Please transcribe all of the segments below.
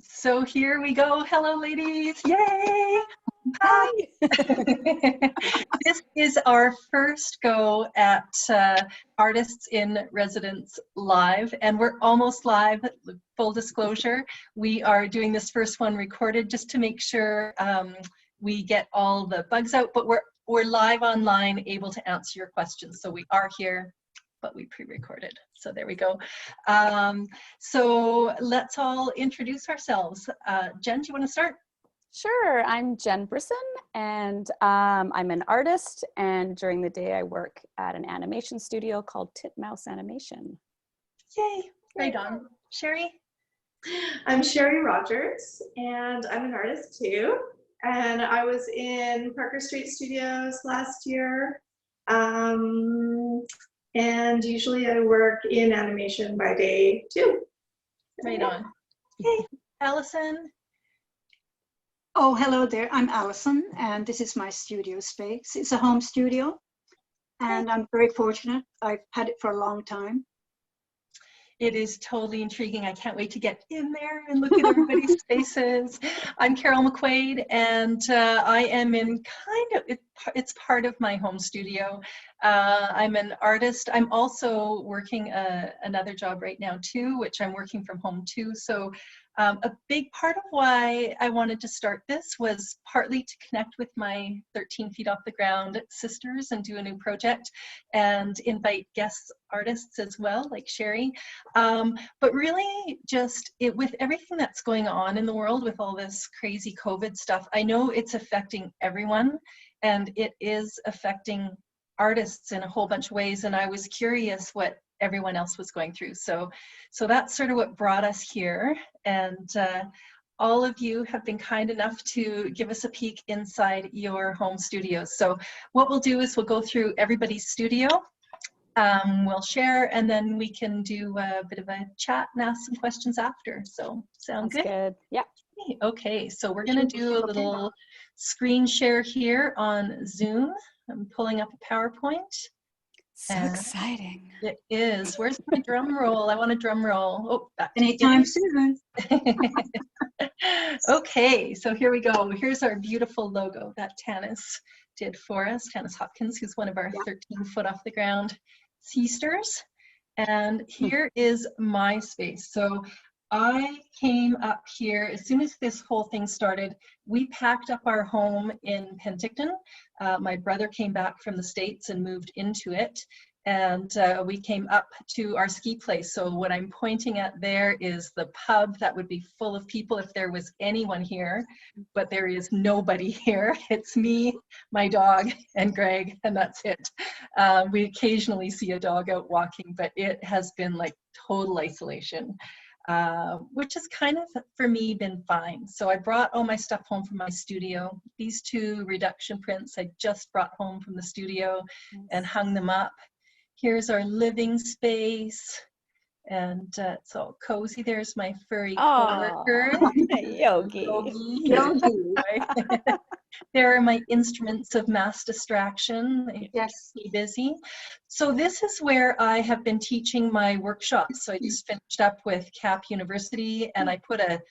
So here we go. Hello, ladies. Yay! Hi. This is our first go at Artists in Residence Live, and we're almost live. Full disclosure, we are doing this first one recorded just to make sure we get all the bugs out, but we're live online, able to answer your questions. So we are here, but we pre-recorded. So there we go. So let's all introduce ourselves. Jen, do you want to start? Sure, I'm Jenn Brisson, and I'm an artist, and during the day I work at an animation studio called Titmouse Animation. Yay, right on. Sherri? I'm Sherri Rogers, and I'm an artist too. And I was in Parker Street Studios last year. And usually I work in animation by day too. Right on. Hey, Alison? Oh, hello there. I'm Alison, and this is my studio space. It's a home studio, and I'm very fortunate. I've had it for a long time. It is totally intriguing. I can't wait to get in there and look at everybody's faces. I'm Carol McQuaid, and I am in it's part of my home studio. I'm an artist. I'm also working another job right now too, which I'm working from home too. So a big part of why I wanted to start this was partly to connect with my 13 feet off the ground sisters and do a new project and invite guest artists as well, like Sherri. But really just with everything that's going on in the world with all this crazy COVID stuff, I know it's affecting everyone and it is affecting artists in a whole bunch of ways. And I was curious what everyone else was going through. So that's sort of what brought us here. And all of you have been kind enough to give us a peek inside your home studios. So what we'll do is we'll go through everybody's studio. We'll share, and then we can do a bit of a chat and ask some questions after. So sound good? Good. Yeah. Okay, so we're gonna do a little screen share here on Zoom. I'm pulling up a PowerPoint. So exciting. It is. Where's my drum roll? I want a drum roll. Oh, Anytime soon. Okay, so here we go. Here's our beautiful logo that Tanis did for us. Tanis Hopkins, who's one of our 13 foot off the ground sisters. And here is my space. So I came up here as soon as this whole thing started. We packed up our home in Penticton. My brother came back from the States and moved into it. And we came up to our ski place. So what I'm pointing at there is the pub that would be full of people if there was anyone here, but there is nobody here. It's me, my dog, and Greg, and that's it. We occasionally see a dog out walking, but it has been like total isolation. Which has kind of, for me, been fine. So I brought all my stuff home from my studio. These two reduction prints I just brought home from the studio and hung them up. Here's our living space, and it's all cozy. There's my furry coworker. Yogi. Yogi. There are my instruments of mass distraction. Yes. Keep me busy. So this is where I have been teaching my workshops. So I just finished up with Cap University, and I put a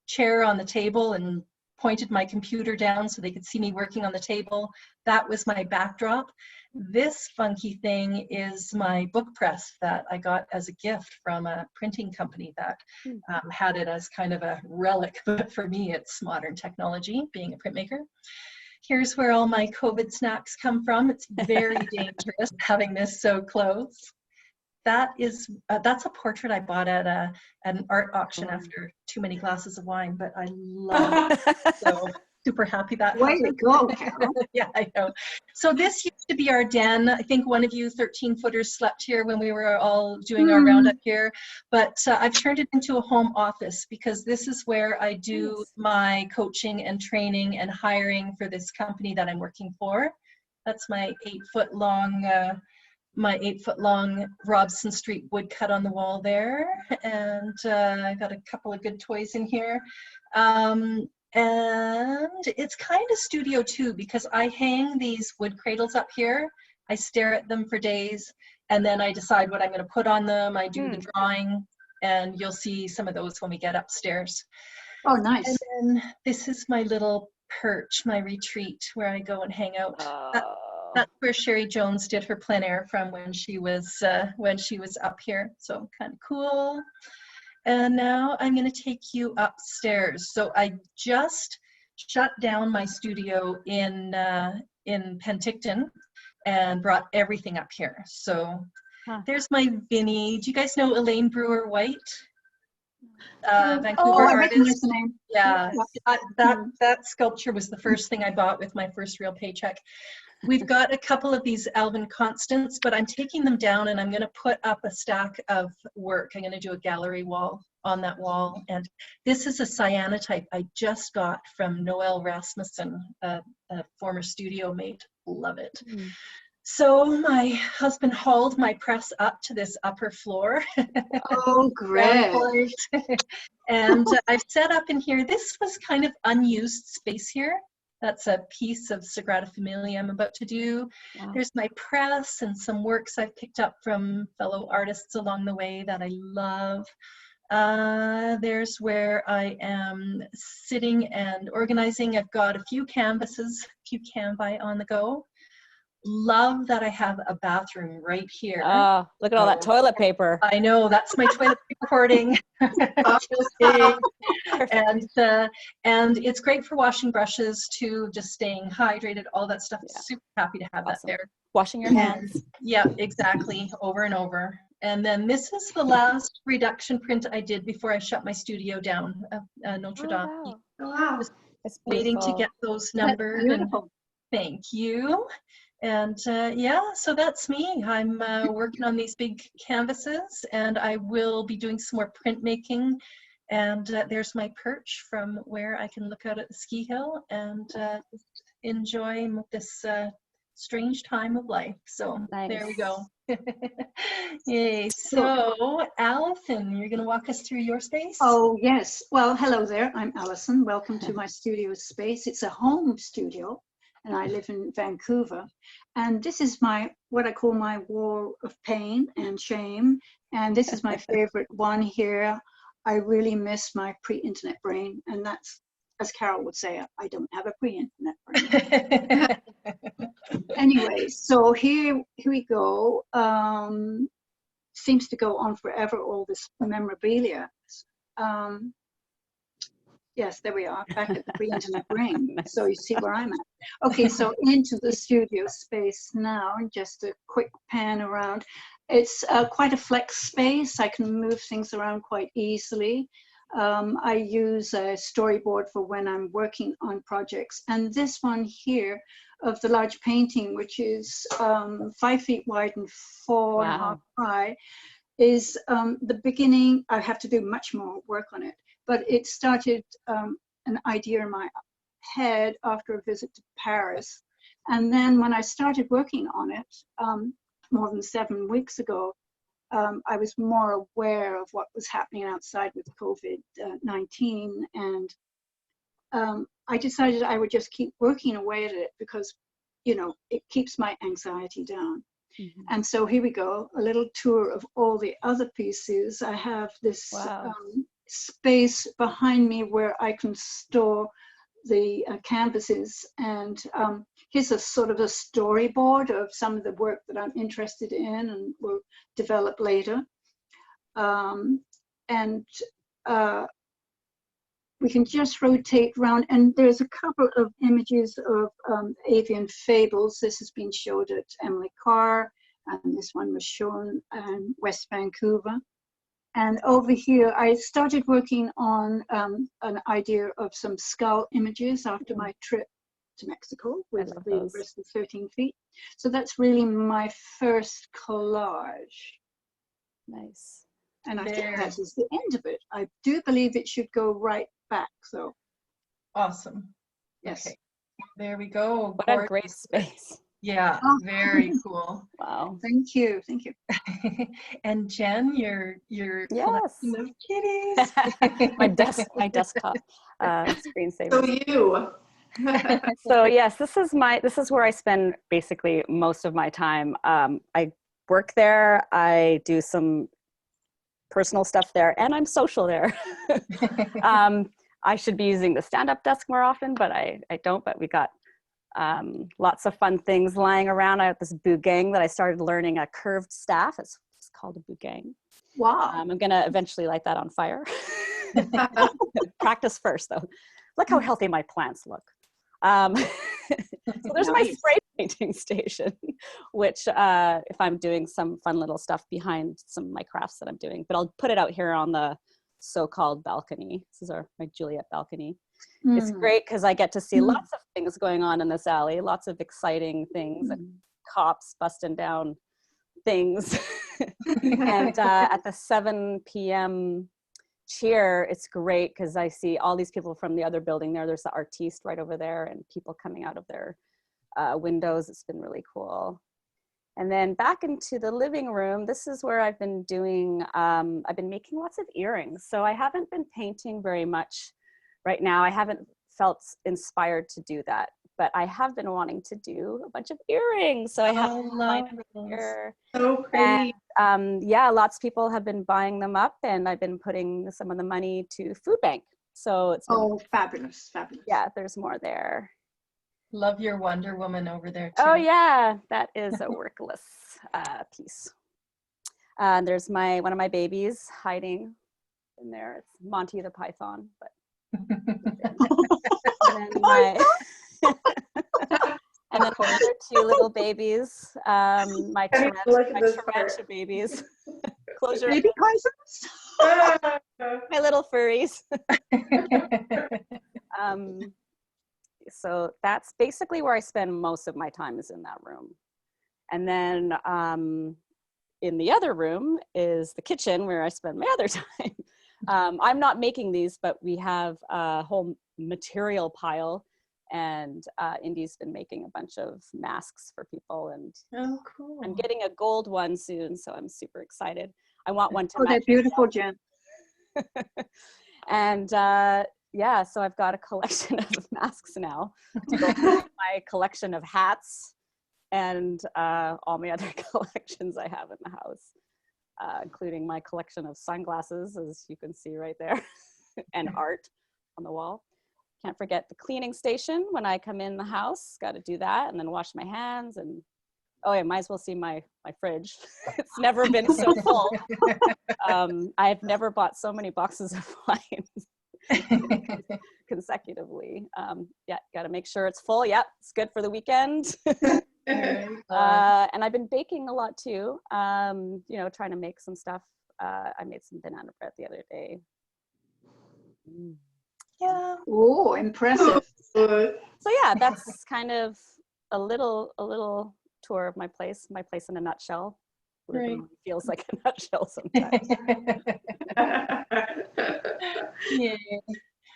chair on the table and pointed my computer down so they could see me working on the table. That was my backdrop. This funky thing is my book press that I got as a gift from a printing company that had it as kind of a relic, but for me it's modern technology, being a printmaker. Here's where all my COVID snacks come from. It's very dangerous having this so close. That's a portrait I bought at an art auction after too many glasses of wine, but I love it. So super happy that Way to go, Carol. Yeah, I know. So this used to be our den. I think one of you 13-footers slept here when we were all doing our roundup here, but I've turned it into a home office because this is where I do my coaching and training and hiring for this company that I'm working for. That's my 8-foot-long Robson Street woodcut on the wall there, and I got a couple of good toys in here. And it's kind of studio too, because I hang these wood cradles up here. I stare at them for days, and then I decide what I'm going to put on them. I do the drawing, and you'll see some of those when we get upstairs. Oh, nice. And then this is my little perch, my retreat, where I go and hang out. Oh, That's where Sherri Jones did her plein air from when she was up here. So kind of cool. And now I'm going to take you upstairs. So I just shut down my studio in Penticton and brought everything up here. So there's my Vinnie. Do you guys know Elaine Brewer White? Vancouver I recognize artist. the name. Yeah, that sculpture was the first thing I bought with my first real paycheck. We've got a couple of these Alvin Constants, but I'm taking them down and I'm going to put up a stack of work. I'm going to do a gallery wall on that wall. And this is a cyanotype I just got from Noelle Rasmussen, a former studio mate. Love it. So my husband hauled my press up to this upper floor. Oh, great. And I've set up in here. This was kind of unused space here. That's a piece of Sagrada Familia I'm about to do. Wow. There's my press and some works I've picked up from fellow artists along the way that I love. There's where I am sitting and organizing. I've got a few canvases, a few canvases on the go. Love that I have a bathroom right here. Oh, look at all that toilet paper. I know, that's my toilet paper hoarding. And it's great for washing brushes too, just staying hydrated, all that stuff. Yeah. Super happy to have that there. Washing your hands. Yeah, exactly, over and over. And then this is the last reduction print I did before I shut my studio down, Notre Dame. Oh, wow. Just waiting to get those numbered. And thank you. And yeah, so that's me. I'm working on these big canvases, and I will be doing some more printmaking. And there's my perch from where I can look out at the ski hill and enjoy this strange time of life. So nice. There we go. Yay. So Alison, you're going to walk us through your space? Oh, yes. Well, hello there. I'm Alison. Welcome to my studio space. It's a home studio, and I live in Vancouver. And this is what I call my wall of pain and shame. And this is my favorite one here. I really miss my pre-internet brain. And that's, as Carol would say, I don't have a pre-internet brain. Anyway, so here we go. Seems to go on forever, all this memorabilia. Yes, there we are, back at the pre-internet brain. So you see where I'm at. Okay, so into the studio space now, and just a quick pan around. It's quite a flex space. I can move things around quite easily. I use a storyboard for when I'm working on projects. And this one here of the large painting, which is 5 feet wide and 4.5 high, is the beginning. I have to do much more work on it. But it started an idea in my head after a visit to Paris. And then when I started working on it, more than 7 weeks ago, I was more aware of what was happening outside with COVID-19. And I decided I would just keep working away at it because, you know, it keeps my anxiety down. Mm-hmm. And so here we go, a little tour of all the other pieces. I have this space behind me where I can store the canvases, and here's a sort of a storyboard of some of the work that I'm interested in and will develop later. We can just rotate around, and there's a couple of images of avian fables. This has been showed at Emily Carr, and this one was shown in West Vancouver. And over here, I started working on an idea of some skull images after my trip to Mexico with the rest of 13 feet. So that's really my first collage. Nice. And I think that is the end of it. I do believe it should go right back, so. Awesome. Yes. Okay. There we go. What a great space. Yeah, very cool. Wow. Thank you. Thank you. And Jenn, your collection of kitties. my desktop screensaver. So you. So yes, this is where I spend basically most of my time. I work there, I do some personal stuff there, and I'm social there. I should be using the stand-up desk more often, but I don't. But we got lots of fun things lying around. I have this bougang that I started learning a curved staff. It's called a bougang. Wow. I'm gonna eventually light that on fire. Practice first, though. Look how healthy my plants look. So there's my spray painting station, which if I'm doing some fun little stuff behind some of my crafts that I'm doing, but I'll put it out here on the so-called balcony. This is my Juliet balcony. It's great because I get to see lots of things going on in this alley, lots of exciting things, and cops busting down things. And at the 7 p.m. cheer, it's great because I see all these people from the other building there. There's the artiste right over there and people coming out of their windows. It's been really cool. And then back into the living room, this is where I've been doing, I've been making lots of earrings. So I haven't been painting very much right now. I haven't felt inspired to do that, but I have been wanting to do a bunch of earrings. So I have here. So pretty. And, yeah, lots of people have been buying them up, and I've been putting some of the money to food bank. So it's been, fabulous, fabulous. yeah, there's more there. Love your Wonder Woman over there too. Oh yeah, that is a workless piece. There's one of my babies hiding in there. It's Monty the Python, but and then and then the other two little babies, my tarantula babies. Close your Baby pythons. my little furries. So that's basically where I spend most of my time, is in that room. And then in the other room is the kitchen, where I spend my other time. I'm not making these, but we have a whole material pile, and Indy's been making a bunch of masks for people, and cool. I'm getting a gold one soon, so I'm super excited. I want one to match. They're beautiful, Jen. And yeah, so I've got a collection of masks now to go with my collection of hats and all my other collections I have in the house, including my collection of sunglasses, as you can see right there, and art on the wall. Can't forget the cleaning station when I come in the house. Got to do that, and then wash my hands. And oh yeah, might as well see my fridge. It's never been so full. I've never bought so many boxes of wine consecutively. Yeah, got to make sure it's full. Yep, it's good for the weekend. And I've been baking a lot too. You know, trying to make some stuff. I made some banana bread the other day. Yeah. Oh, impressive. So yeah, that's kind of a little tour of my place in a nutshell. Right. Feels like a nutshell sometimes. Yeah.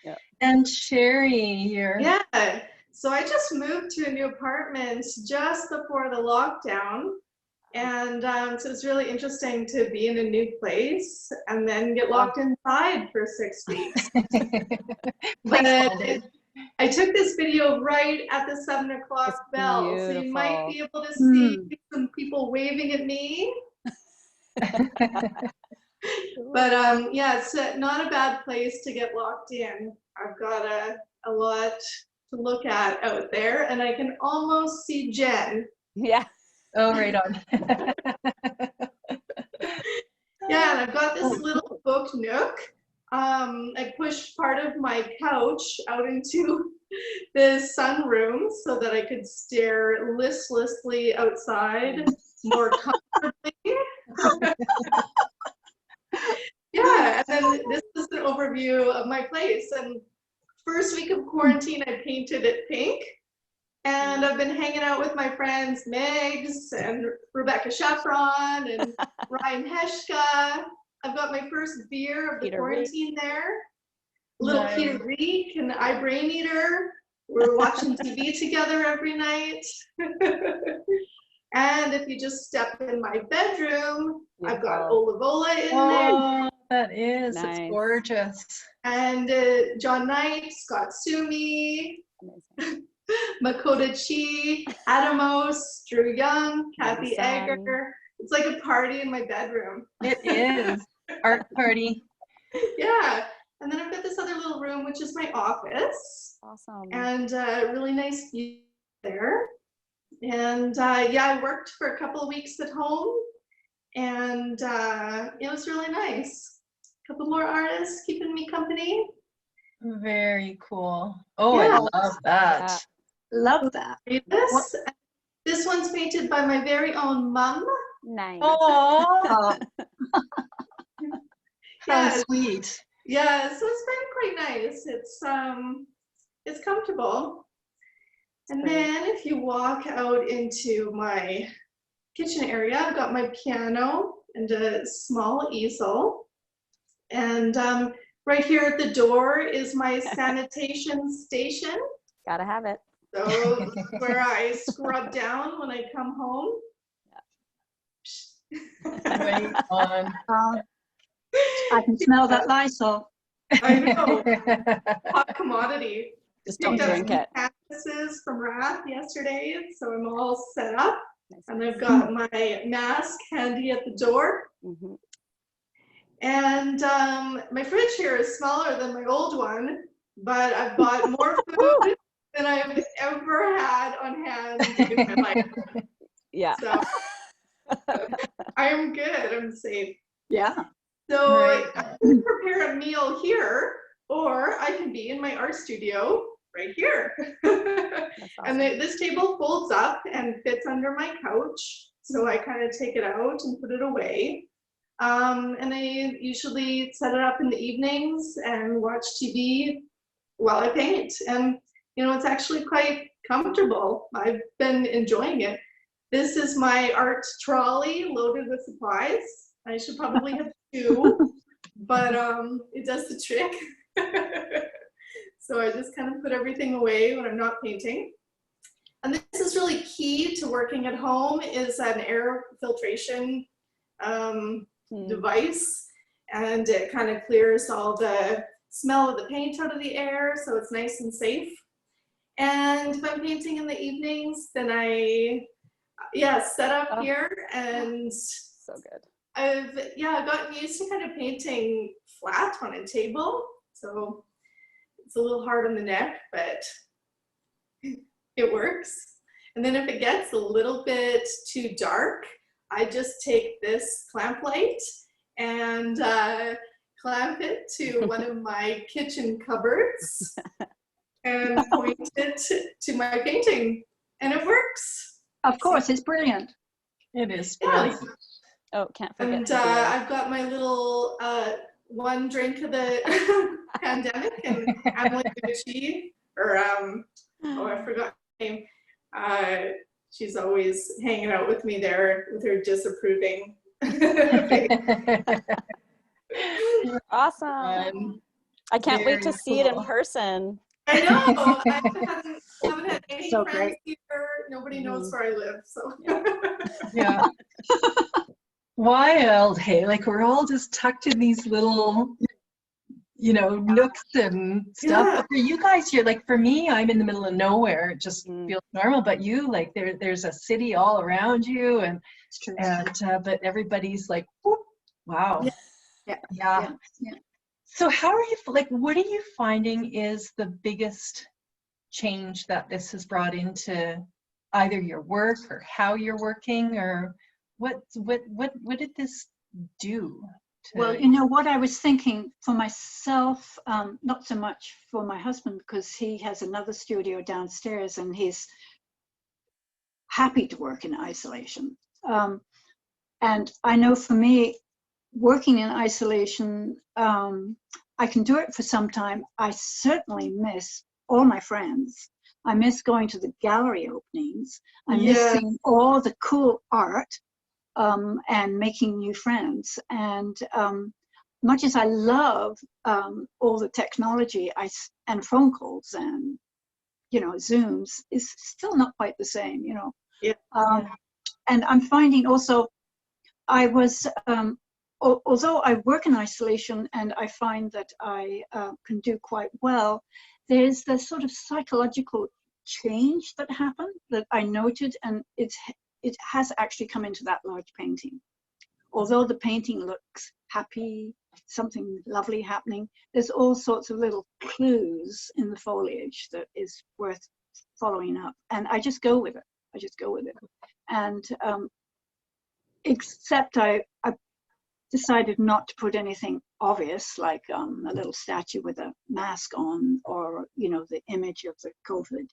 Yeah. And Sherri here. Yeah. So I just moved to a new apartment just before the lockdown. And so it's really interesting to be in a new place and then get locked inside for 6 weeks. But I took this video right at the 7 o'clock bell, so you might be able to see some people waving at me. But yeah, it's not a bad place to get locked in. I've got a lot to look at out there, and I can almost see Jen. Yeah. Oh, right on. Yeah, and I've got this little book nook. I pushed part of my couch out into the sunroom so that I could stare listlessly outside more comfortably. Yeah, and then this is an overview of my place. And first week of quarantine, I painted it pink. And I've been hanging out with my friends Megs and Rebecca Sheffron and Ryan Heshka. I've got my first beer of the quarantine there. Little Peter Reek and I Brain Eater. We're watching TV together every night. And if you just step in my bedroom, I've got Olivola in there. That is, nice. It's gorgeous. And John Knight, Scott Sumi, Makota Chi, Adamos, Drew Young, Kathy Egger. It's like a party in my bedroom. It is. Art party. Yeah. And then I've got this other little room with which is my office. Awesome. And really nice view there. And yeah, I worked for a couple of weeks at home, and it was really nice. A couple more artists keeping me company. Very cool. Oh, Yeah. I love that. Love that. This one's painted by my very own mum. Nice. Oh, Uh, how Yeah. sweet. Yeah, so it's been quite nice. It's comfortable. And great. then if you walk out into my kitchen area, I've got my piano and a small easel. And right here at the door is my sanitation station. Gotta have it. So this is where I scrub down when I come home. Right on. I can smell that Lysol. I know, hot commodity. Just don't Picked up drink some it. cactuses from Rath yesterday, so I'm all set up. Nice. And I've got my mask handy at the door. Mhm. And my fridge here is smaller than my old one, but I've bought more food than I've ever had on hand in my life. Yeah. So I'm good, I'm safe. Yeah. So Right. I can prepare a meal here, or I can be in my art studio right here. That's And awesome. this table folds up and fits under my couch. So I kind of take it out and put it away. And I usually set it up in the evenings and watch TV while I paint. And, you know, it's actually quite comfortable. I've been enjoying it. This is my art trolley loaded with supplies. I should probably have two, but it does the trick. So I just kind of put everything away when I'm not painting. And this is really key to working at home, is an air filtration device, and it kind of clears all the smell of the paint out of the air, so it's nice and safe. And if I'm painting in the evenings, then I set up here, and So good. I've gotten used to kind of painting flat on a table, so it's a little hard on the neck, but it works. And then if it gets a little bit too dark, I just take this clamp light and clamp it to one of my kitchen cupboards and point it to my painting, and it works. Of course, it's brilliant. It is Yeah. brilliant. Oh, can't forget. And to do it. I've got my little one drink of the pandemic, and Emily Gucci, or I forgot her name. She's always hanging out with me there with her disapproving. Awesome. I can't wait to Very see it in cool. person. I know. I haven't had any So friends great. here. Nobody knows where I live, so. Yeah. Wild, hey, like we're all just tucked in these little, you know, nooks and stuff. Yeah. But for you guys, you're like, for me, I'm in the middle of nowhere. It just Mm. feels normal. But you, like, there's a city all around you, and It's true. but everybody's like, whoop, wow. Yeah. Yeah. Yeah. So how are you, like, what are you finding is the biggest change that this has brought into either your work or how you're working, or what did this do to, Well, you know what I was thinking for myself, not so much for my husband, because he has another studio downstairs and he's happy to work in isolation. And I know for me, working in isolation, I can do it for some time. I certainly miss all my friends. I miss going to the gallery openings. I miss Yeah. seeing all the cool art and making new friends. And much as I love all the technology and phone calls and, you know, Zooms, is still not quite the same, you know. Yeah. And I'm finding also, I was, although I work in isolation and I find that I can do quite well, there's the sort of psychological change that happened that I noted, and it has actually come into that large painting. Although the painting looks happy something lovely happening. There's all sorts of little clues in the foliage that is worth following up. And I just go with it. And except I decided not to put anything obvious, like a little statue with a mask on, or, you know, the image of the COVID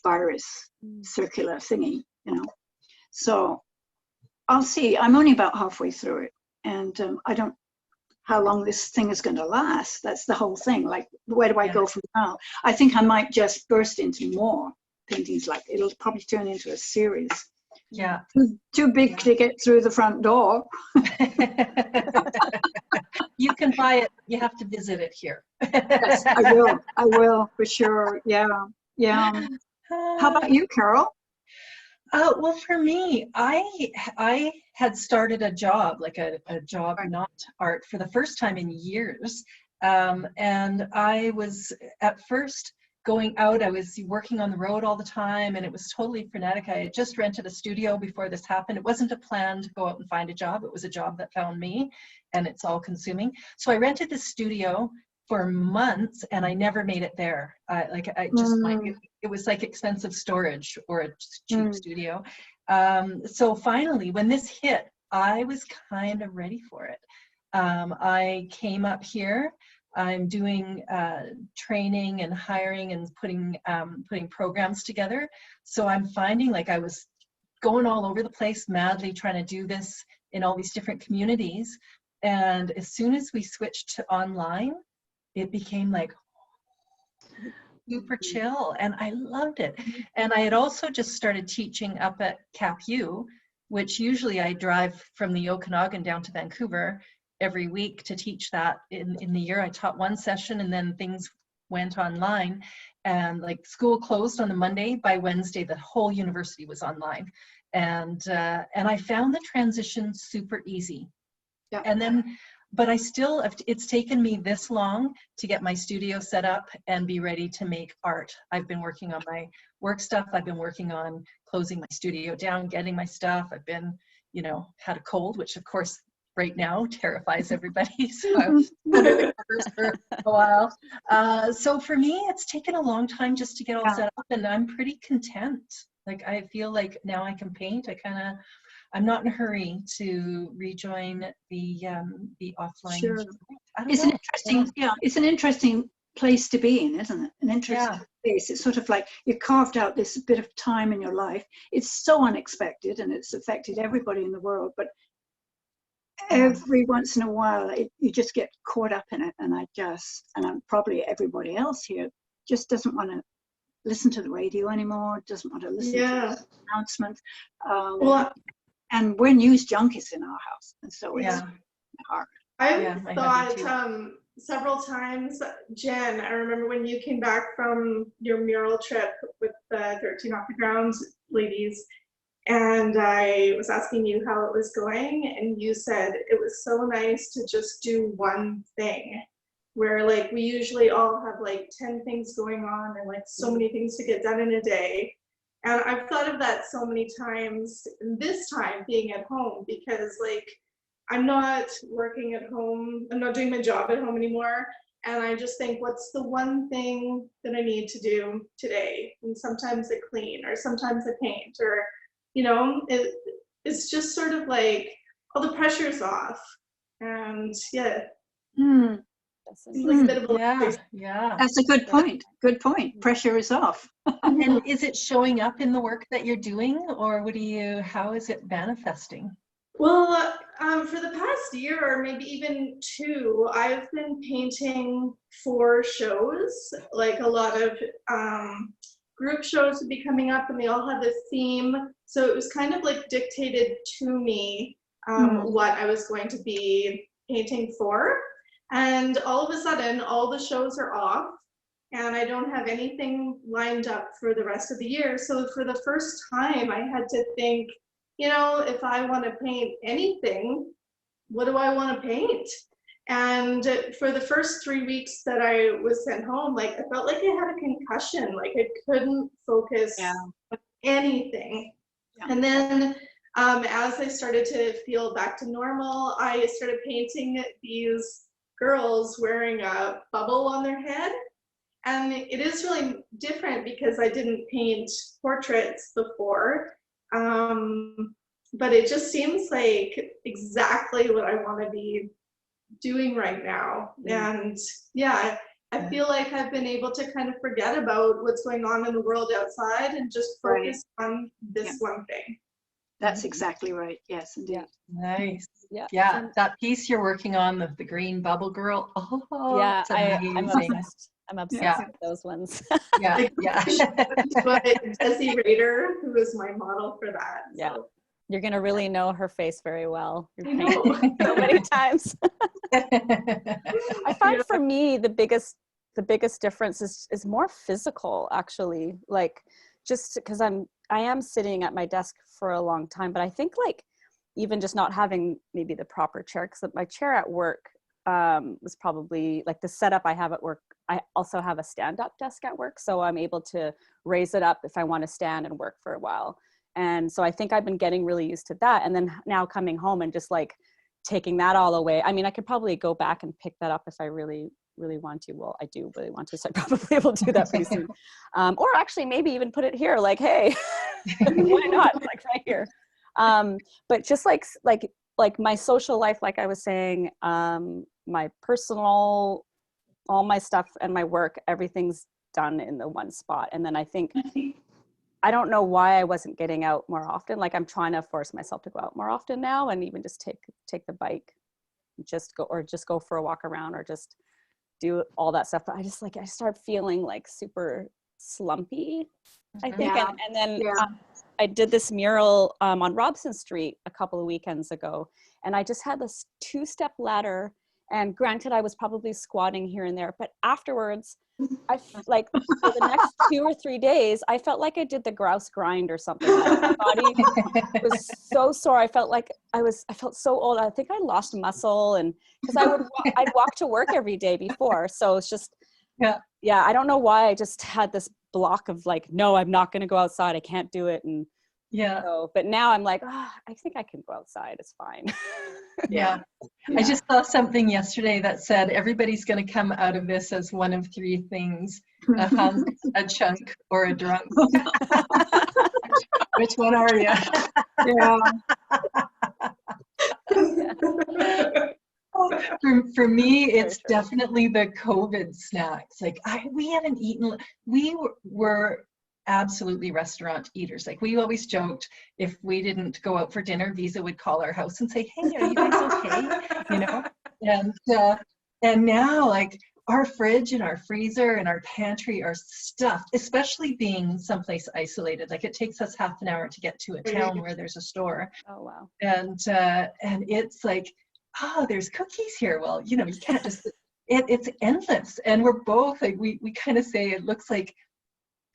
virus circular thingy, you know. So I'll see. I'm only about halfway through it, and I don't how long this thing is going to last. That's the whole thing. Like, where do I go from now? I think I might just burst into more paintings. Like, it'll probably turn into a series. Yeah. Too big to get through the front door. You can buy it. You have to visit it here. Yes, I will for sure. Yeah. How about you, Carol? Well, for me, I had started a job, like a job, not art, for the first time in years. And I was at first going out. I was working on the road all the time, and it was totally frenetic. I had just rented a studio before this happened. It wasn't a plan to go out and find a job. It was a job that found me, and it's all consuming. So I rented this studio for months, and I never made it there. It was like expensive storage or a cheap studio. So finally, when this hit, I was kind of ready for it. I came up here. I'm doing training and hiring and putting programs together. So I'm finding, like, I was going all over the place, madly trying to do this in all these different communities. And as soon as we switched to online, it became like super chill, and I loved it. And I had also just started teaching up at CapU, which usually I drive from the Okanagan down to Vancouver every week to teach that. In the year I taught one session, and then things went online, and like school closed on the Monday. By Wednesday the whole university was online, and I found the transition super easy. Yeah. And then but I still, it's taken me this long to get my studio set up and be ready to make art. I've been working on my work stuff. I've been working on closing my studio down, getting my stuff. I've been, you know, had a cold, which of course right now terrifies everybody. So I was under the covers for a while. So for me, it's taken a long time just to get all set up, and I'm pretty content. Like, I feel like now I can paint. I'm not in a hurry to rejoin the offline. Sure. It's an interesting place to be in, isn't it? An interesting place. It's sort of like you carved out this bit of time in your life. It's so unexpected, and it's affected everybody in the world. But every once in a while, you just get caught up in it. And I'm probably everybody else here just doesn't want to listen to the radio anymore. Doesn't want to listen to announcements. And we're news junkies in our house, and so it's hard. I've thought several times, Jen, I remember when you came back from your mural trip with the 13 Off the Ground ladies, and I was asking you how it was going, and you said it was so nice to just do one thing, where like we usually all have like 10 things going on and like so many things to get done in a day. And I've thought of that so many times, this time being at home, because like I'm not working at home, I'm not doing my job at home anymore. And I just think, what's the one thing that I need to do today? And sometimes I clean, or sometimes I paint, or, you know, it's just sort of like all the pressure's off. And That's a good point. Good point. Pressure is off. And is it showing up in the work that you're doing, or how is it manifesting? Well, for the past year, or maybe even 2, I've been painting for shows. Like a lot of group shows would be coming up, and they all have a theme. So it was kind of like dictated to me what I was going to be painting for. And all of a sudden, all the shows are off, and I don't have anything lined up for the rest of the year. So for the first time, I had to think, you know, if I want to paint anything, what do I want to paint? And for the first 3 weeks that I was sent home, like I felt like I had a concussion, like I couldn't focus on anything. And then As I started to feel back to normal, I started painting these girls wearing a bubble on their head. And it is really different because I didn't paint portraits before. But it just seems like exactly what I want to be doing right now. And yeah, I feel like I've been able to kind of forget about what's going on in the world outside and just focus on this one thing. That's exactly right. Yes, indeed. Nice. Yeah. Yeah, that piece you're working on of the green bubble girl. Oh, Yeah, it's I'm amazing. obsessed. I'm obsessed Yeah. with those ones. Yeah, yeah. But Desi Rader, who is my model for that. Yeah. So. You're gonna really know her face very well. You're I know. painting so many times. I find for me the biggest difference is more physical, actually. Like, just because I am sitting at my desk for a long time, but I think like even just not having maybe the proper chair, because my chair at work was probably like the setup I have at work. I also have a stand-up desk at work, so I'm able to raise it up if I want to stand and work for a while. And so I think I've been getting really used to that. And then now coming home and just like taking that all away. I mean, I could probably go back and pick that up if I really, really want to. Well, I do really want to, so I probably will do that pretty soon. Or actually maybe even put it here, like, hey, why not? Like right here. But just like my social life, like I was saying, my personal, all my stuff and my work, everything's done in the one spot. And then I think, I don't know why I wasn't getting out more often. Like I'm trying to force myself to go out more often now, and even just take the bike, just go for a walk around, or just do all that stuff. But I start feeling like super slumpy, I think. Yeah. And then I did this mural on Robson Street a couple of weekends ago, and I just had this 2-step ladder. And granted, I was probably squatting here and there, but afterwards, like for the next 2 or 3 days, I felt like I did the grouse grind or something. Like my body was so sore. I felt so old. I think I lost muscle, and because I'd walk to work every day before. So it's just, yeah, I don't know why I just had this block of like, no, I'm not going to go outside. I can't do it. And so, but now I'm like, I think I can go outside. It's fine. Yeah. I just saw something yesterday that said everybody's going to come out of this as one of 3 things: a hunk, a chunk, or a drunk. Which one are you? For me, it's definitely the COVID snacks. Like we haven't eaten. We were absolutely restaurant eaters. Like we always joked, if we didn't go out for dinner, Visa would call our house and say, hey, are you guys okay? You know, and now like our fridge and our freezer and our pantry are stuffed, especially being someplace isolated. Like it takes us half an hour to get to a town where there's a store. Oh, wow. And it's like, there's cookies here. Well, you know, you can't just, it's endless. And we're both like, we kind of say it looks like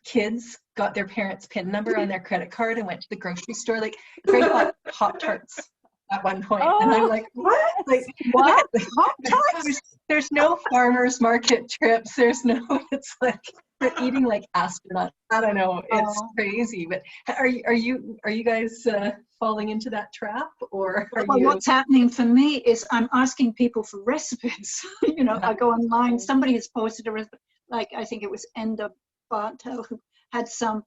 kids got their parents' PIN number on their credit card and went to the grocery store. Like Greg bought Pop-Tarts at one point, and I'm like, what? Like what? Pop-Tarts? There's no farmers market trips. There's no. It's like they're eating like astronauts. I don't know. It's crazy. But are you guys falling into that trap, or are you? What's happening for me is I'm asking people for recipes. You know, I go online. Somebody has posted a recipe. Like I think it was Enda Bartel, who had something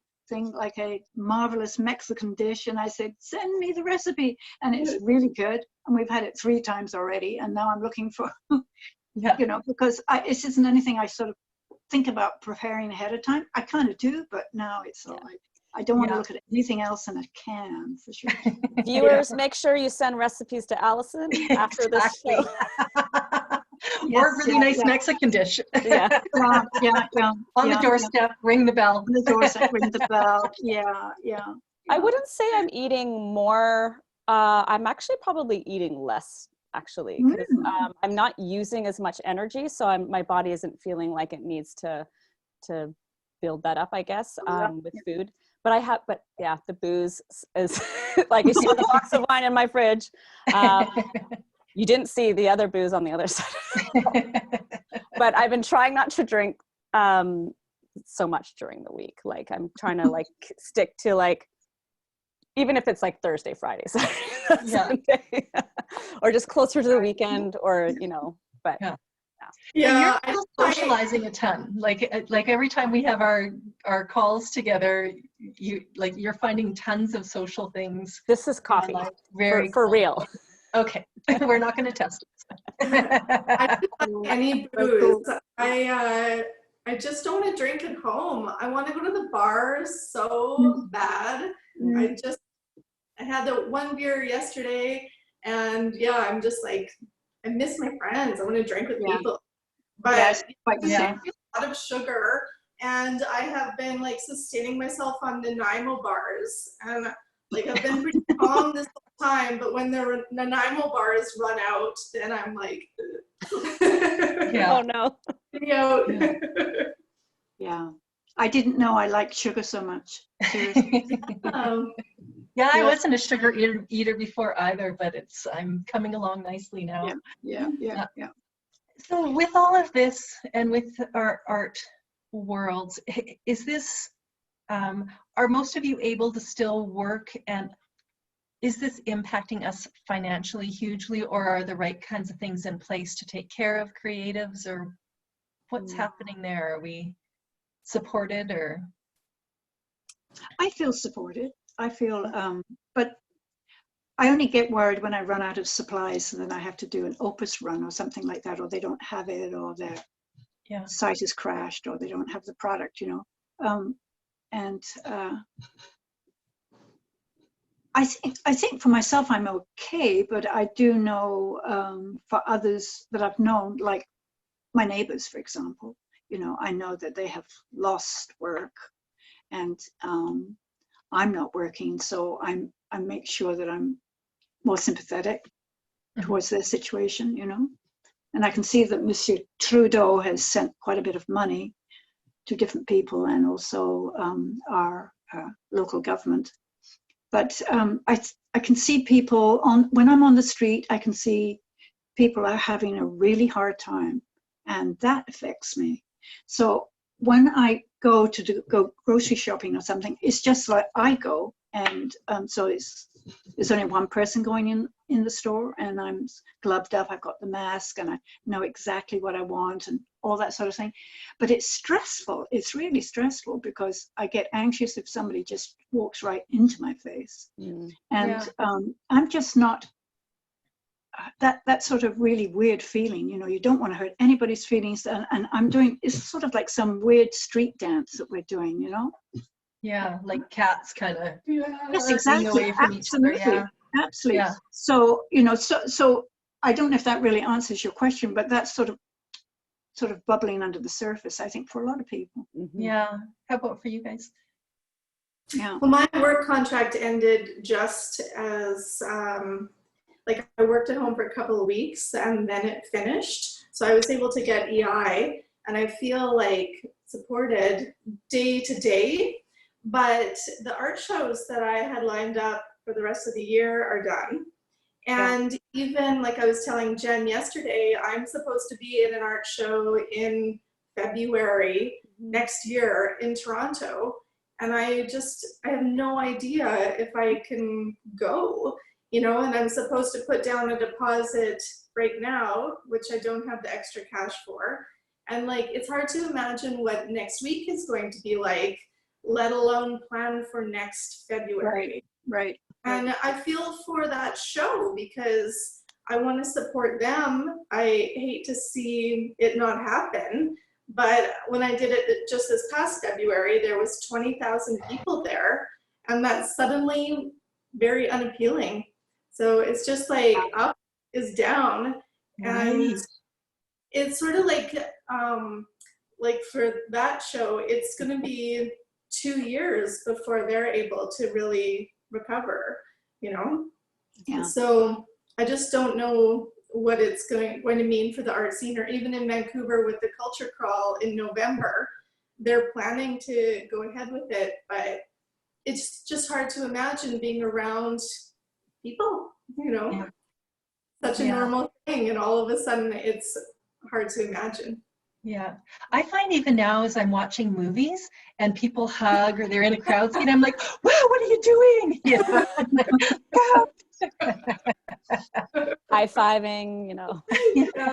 like a marvelous Mexican dish, and I said, send me the recipe, and it's really good, and we've had it 3 times already, and now I'm looking for you know, because this isn't anything I sort of think about preparing ahead of time. I kind of do, but now it's like I don't want to look at anything else in a can, for sure. Viewers, make sure you send recipes to Alison after this show. Or a really nice Mexican dish. On the doorstep, ring the bell. On the doorstep, ring the bell. I wouldn't say I'm eating more. I'm actually probably eating less, actually. 'Cause, I'm not using as much energy, so my body isn't feeling like it needs to build that up, I guess, with food. But the booze is like you see the box of wine in my fridge. You didn't see the other booze on the other side. But I've been trying not to drink so much during the week. Like I'm trying to like stick to like even if it's like Thursday, Friday, Saturday, Yeah. Sunday, or just closer to the weekend, or but Yeah. Yeah, And you're still socializing a ton. Like every time we have our calls together, you're finding tons of social things. This is coffee, very for real. Okay, we're not going to test it. I don't like any booze. I just don't want to drink at home. I want to go to the bars so bad. I had the one beer yesterday, and yeah, I'm just like, I miss my friends. I want to drink with people. But I feel a lot of sugar, and I have been like sustaining myself on Nanaimo bars, and like I've been pretty calm this whole time. But when the Nanaimo bars run out, then I'm like, oh no. Yeah, I didn't know I liked sugar so much. Seriously. I wasn't a sugar eater before either, but I'm coming along nicely now. Yeah. So with all of this and with our art worlds, is this, are most of you able to still work, and is this impacting us financially hugely, or are the right kinds of things in place to take care of creatives, or what's happening there? Are we supported, or? I feel supported. I feel, but I only get worried when I run out of supplies, and then I have to do an opus run or something like that, or they don't have it, or their site is crashed, or they don't have the product, I think for myself I'm okay, but I do know for others that I've known, like my neighbors, for example, I know that they have lost work, and I'm not working, so I make sure that I'm more sympathetic towards their situation, And I can see that Monsieur Trudeau has sent quite a bit of money to different people, and also our local government. But I can see people when I'm on the street, I can see people are having a really hard time, and that affects me. So when I go go grocery shopping or something, it's just like I go, and so there's only one person going in the store, and I'm gloved up, I've got the mask, and I know exactly what I want and all that sort of thing. But it's stressful. It's really stressful, because I get anxious if somebody just walks right into my face. And I'm just not, that sort of really weird feeling, you don't want to hurt anybody's feelings, and I'm doing, it's sort of like some weird street dance that we're doing, Yeah, like cats kind of. Yes, exactly. Away from Absolutely. Each other, Absolutely. Yeah. So, so I don't know if that really answers your question, but that's sort of bubbling under the surface, I think, for a lot of people. Yeah. How about for you guys? Yeah. Well, my work contract ended just as, like I worked at home for a couple of weeks, and then it finished. So I was able to get EI, and I feel like supported day to day. But the art shows that I had lined up for the rest of the year are done. And even like I was telling Jenn yesterday, I'm supposed to be at an art show in February next year in Toronto. And I have no idea if I can go, and I'm supposed to put down a deposit right now, which I don't have the extra cash for. And like, it's hard to imagine what next week is going to be like, let alone plan for next February. Right. And I feel for that show, because I want to support them. I hate to see it not happen. But when I did it just this past February, there was 20,000 people there, and that's suddenly very unappealing. So it's just like up is down, and it's sort of like for that show, it's going to be 2 years before they're able to really recover, Yeah. So I just don't know what it's going to mean for the art scene, or even in Vancouver with the Culture Crawl in November. They're planning to go ahead with it, but it's just hard to imagine being around people, such a normal thing, and all of a sudden it's hard to imagine. Yeah. I find even now as I'm watching movies and people hug or they're in a crowd scene, I'm like, wow, what are you doing? You know? High-fiving, you know. Yeah.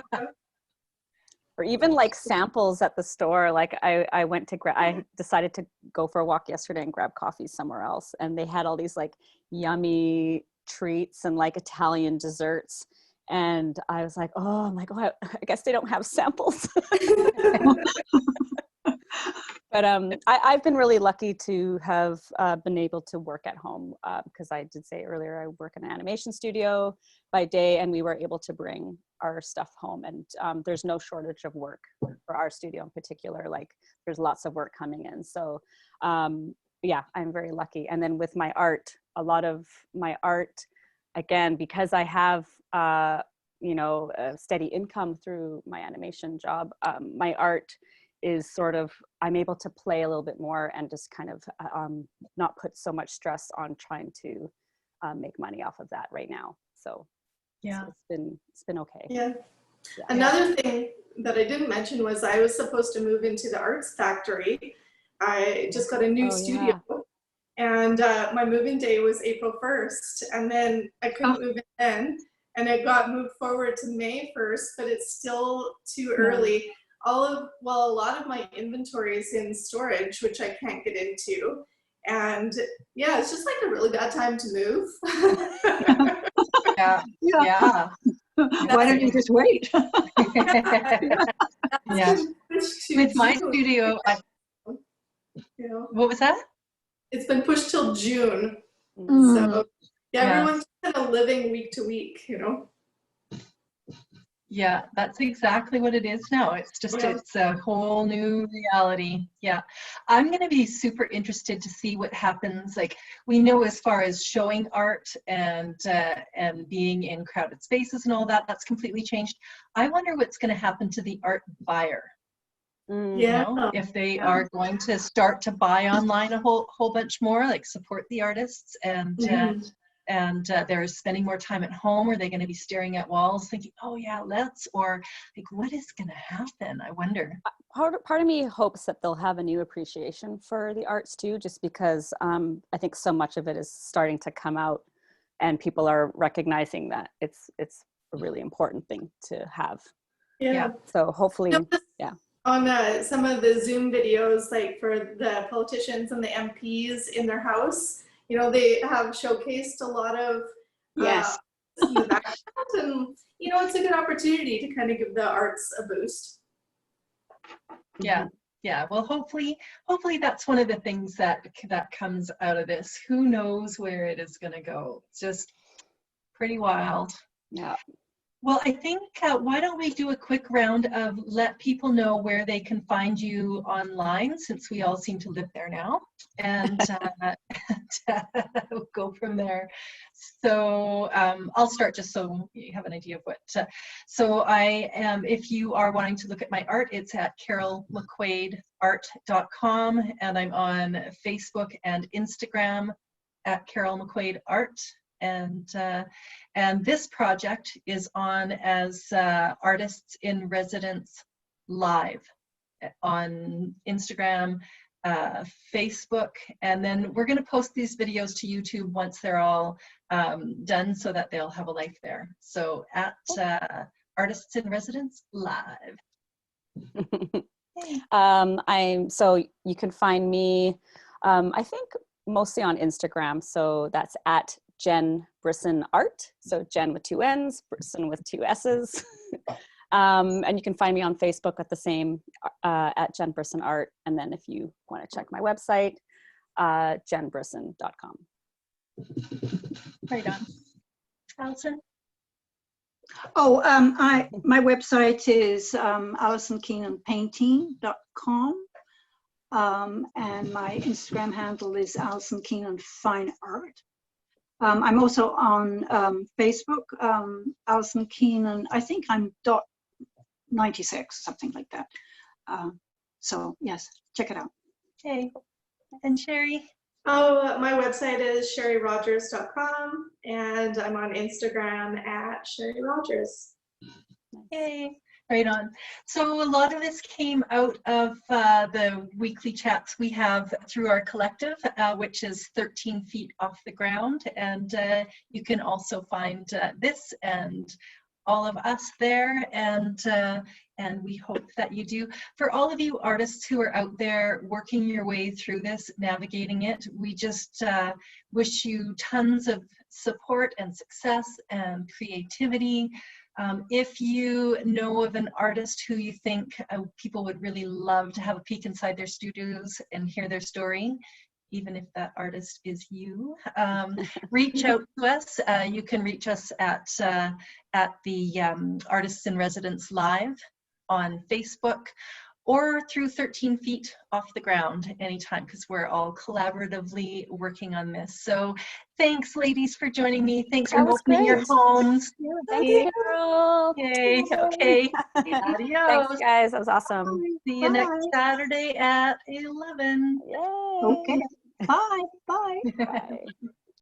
Or even like samples at the store. Like I went to I decided to go for a walk yesterday and grab coffee somewhere else, and they had all these like yummy treats and like Italian desserts, and I was like, oh my god, I guess they don't have samples. But I've been really lucky to have been able to work at home because I did say earlier I work in an animation studio by day, and we were able to bring our stuff home, and there's no shortage of work for our studio in particular. Like there's lots of work coming in, so yeah, I'm very lucky. And then with my art, a lot of my art, again, because I have you know, a steady income through my animation job, my art is sort of, I'm able to play a little bit more and just kind of not put so much stress on trying to make money off of that right now. So Yeah, it's been okay. Yeah. Yeah. Another thing that I didn't mention was I was supposed to move into the arts factory. I just got a new studio, and my moving day was April 1st, and then I couldn't move in then, and it got moved forward to May 1st, but it's still too early. A lot of my inventory is in storage, which I can't get into. And yeah, it's just like a really bad time to move. yeah, yeah. Why don't you just wait? Yeah. With my studio, You know, what was that? it's been pushed till June. Mm. So yeah, everyone's kind of living week to week, you know. Yeah, that's exactly what it is now. It's just, it's a whole new reality. Yeah. I'm going to be super interested to see what happens. Like, we know as far as showing art and being in crowded spaces and all that, that's completely changed. I wonder what's going to happen to the art buyer. You know, if they are going to start to buy online a whole bunch more, like support the artists, and they're spending more time at home. Are they going to be staring at walls thinking, oh yeah, let's, or like, what is going to happen? I wonder. Part of me hopes that they'll have a new appreciation for the arts too, just because I think so much of it is starting to come out, and people are recognizing that it's a really important thing to have. Yeah. So hopefully, yeah. On some of the Zoom videos, like for the politicians and the MPs in their house, you know, they have showcased a lot of Yes. in the background, and you know, it's a good opportunity to kind of give the arts a boost. Yeah. Yeah. Well, hopefully that's one of the things that comes out of this. Who knows where it is going to go? It's just pretty wild. Yeah. Well, I think why don't we do a quick round of let people know where they can find you online, since we all seem to live there now, and we'll go from there. So I'll start just so you have an idea of what. So I am, if you are wanting to look at my art, it's at carolmcquaidart.com, and I'm on Facebook and Instagram at Carol McQuaid Art. And this project is on as Artists in Residence Live on Instagram, Facebook, and then we're going to post these videos to YouTube once they're all done, so that they'll have a life there. So at Artists in Residence Live. So you can find me, I think mostly on Instagram. So that's at Jenn Brisson Art. So Jenn with 2 N's, Brisson with 2 S's. And you can find me on Facebook at the same, at Jenn Brisson Art. And then if you want to check my website, jennbrisson.com. Right on. Alison? Oh, my website is AlisonKeenanPainting.com. And my Instagram handle is Alison Keenan Fine Art. I'm also on Facebook, Alison Keenan, I think I'm .96, something like that. So yes, check it out. Okay. And Sherri? Oh, my website is sherrirogers.com, and I'm on Instagram at Sherri Rogers. Yay. Right on. So a lot of this came out of the weekly chats we have through our collective, which is 13 feet off the ground. And you can also find this and all of us there, and we hope that you do. For all of you artists who are out there working your way through this, navigating it, we just wish you tons of support and success and creativity. If you know of an artist who you think people would really love to have a peek inside their studios and hear their story, even if that artist is you, reach out to us. You can reach us at the Artists in Residence Live on Facebook, or through 13 feet off the ground anytime, because we're all collaboratively working on this. So thanks, ladies, for joining me. Thanks for opening your homes. Thanks, Carol. Yay. Okay. Adios. Thanks, guys. That was awesome. See you next Saturday at 11. Yay. Okay. Bye. Bye. Bye.